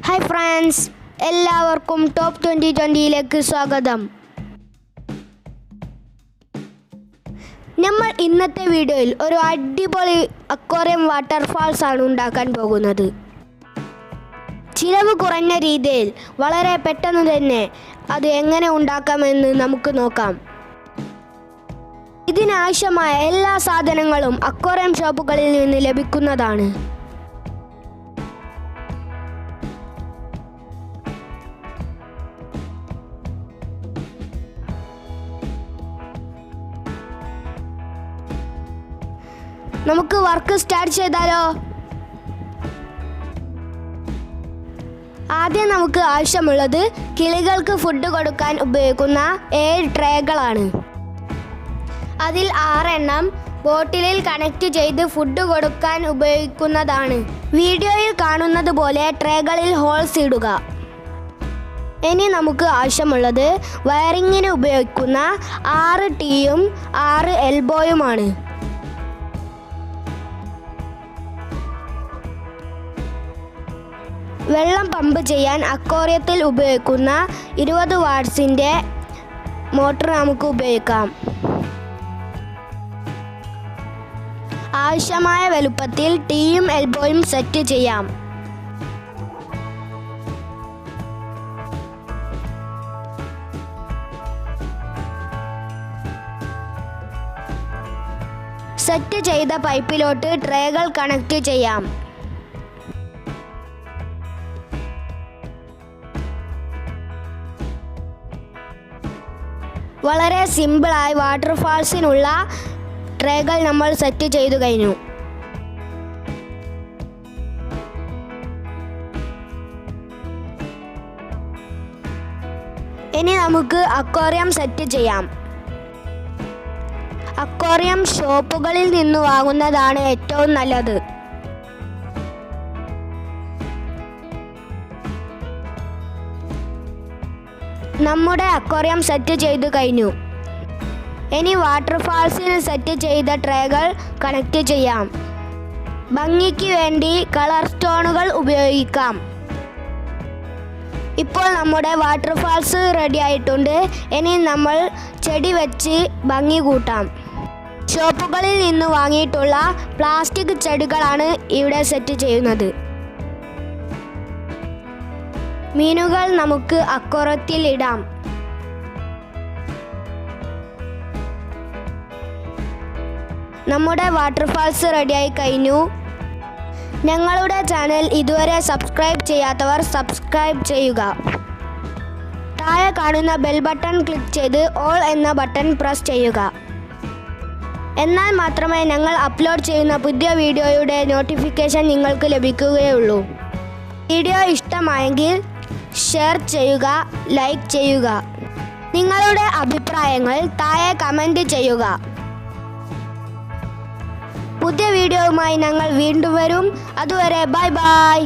Hi friends, എല്ലാവർക്കും top 2020യിലേക്ക് സ്വാഗതം. നമ്മൾ ഇന്നത്തെ വീഡിയോയിൽ ഒരു അടിപൊളി അക്വേറിയം വാട്ടർഫാൾസ് ആണ് ഉണ്ടാക്കാൻ പോകുന്നത്. ചിലവ് കുറഞ്ഞ രീതിയിൽ വളരെ പെട്ടെന്ന് തന്നെ അത് എങ്ങനെ ഉണ്ടാക്കാമെന്ന് നമുക്ക് നോക്കാം. ഇതിനാവശ്യമായ എല്ലാ സാധനങ്ങളും അക്വേറിയം ഷോപ്പുകളിൽ നിന്ന് ലഭിക്കുന്നതാണ്. നമുക്ക് വർക്ക് സ്റ്റാർട്ട് ചെയ്താലോ? ആദ്യം നമുക്ക് ആവശ്യമുള്ളത് കിളികൾക്ക് ഫുഡ് കൊടുക്കാൻ ഉപയോഗിക്കുന്ന 7 ട്രേകളാണ്. അതിൽ 6 എണ്ണം ബോട്ടിലിൽ കണക്ട് ചെയ്ത് ഫുഡ് കൊടുക്കാൻ ഉപയോഗിക്കുന്നതാണ്. വീഡിയോയിൽ കാണുന്നത് പോലെ ട്രേകളിൽ ഹോൾസ് ഇടുക. ഇനി നമുക്ക് ആവശ്യമുള്ളത് വയറിങ്ങിന് ഉപയോഗിക്കുന്ന 6 ടീയും 6 എൽബോയുമാണ്. വെള്ളം പമ്പ് ചെയ്യാൻ അക്വേറിയത്തിൽ ഉപയോഗിക്കുന്ന 20 വാട്ട്സിൻ്റെ മോട്ടർ നമുക്ക് ഉപയോഗിക്കാം. ആവശ്യമായ വലുപ്പത്തിൽ ടീയും എൽബോയും സെറ്റ് ചെയ്യാം. സെറ്റ് ചെയ്ത പൈപ്പിലോട്ട് ട്രേകൾ കണക്ട് ചെയ്യാം. വളരെ സിമ്പിളായി വാട്ടർഫാൾസിനുള്ള ട്രേകൾ നമ്മൾ സെറ്റ് ചെയ്തു കഴിഞ്ഞു. ഇനി നമുക്ക് അക്വേറിയം സെറ്റ് ചെയ്യാം. അക്വേറിയം ഷോപ്പുകളിൽ നിന്ന് വാങ്ങുന്നതാണ് ഏറ്റവും നല്ലത്. നമ്മുടെ അക്വേറിയം സെറ്റ് ചെയ്തു കഴിഞ്ഞു. ഇനി വാട്ടർഫാൾസിന് സെറ്റ് ചെയ്ത ട്രേകൾ കണക്ട് ചെയ്യാം. ഭംഗിക്ക് വേണ്ടി കളർ സ്റ്റോണുകൾ ഉപയോഗിക്കാം. ഇപ്പോൾ നമ്മുടെ വാട്ടർഫാൾസ് റെഡി ആയിട്ടുണ്ട്. ഇനി നമ്മൾ ചെടി വെച്ച് ഭംഗി കൂട്ടാം. ഷോപ്പുകളിൽ നിന്ന് വാങ്ങിയിട്ടുള്ള പ്ലാസ്റ്റിക് ചെടികളാണ് ഇവിടെ സെറ്റ് ചെയ്യുന്നത്. മീനുകൾ നമുക്ക് അക്വേറിയത്തിൽ ഇടാം. നമ്മുടെ വാട്ടർഫാൾസ് റെഡിയായി കഴിഞ്ഞു. ഞങ്ങളുടെ ചാനൽ ഇതുവരെ സബ്സ്ക്രൈബ് ചെയ്യാത്തവർ സബ്സ്ക്രൈബ് ചെയ്യുക. താഴെ കാണുന്ന ബെൽ ബട്ടൺ ക്ലിക്ക് ചെയ്ത് ഓൾ എന്ന ബട്ടൺ പ്രസ് ചെയ്യുക. എന്നാൽ മാത്രമേ ഞങ്ങൾ അപ്ലോഡ് ചെയ്യുന്ന പുതിയ വീഡിയോയുടെ നോട്ടിഫിക്കേഷൻ നിങ്ങൾക്ക് ലഭിക്കുകയുള്ളൂ. വീഡിയോ ഇഷ്ടമായെങ്കിൽ ഷെയർ ചെയ്യുക, ലൈക്ക് ചെയ്യുക. നിങ്ങളുടെ അഭിപ്രായങ്ങൾ താഴെ കമൻറ്റ് ചെയ്യുക. പുതിയ വീഡിയോയുമായി ഞങ്ങൾ വീണ്ടും വരും. അതുവരെ ബൈ ബൈ.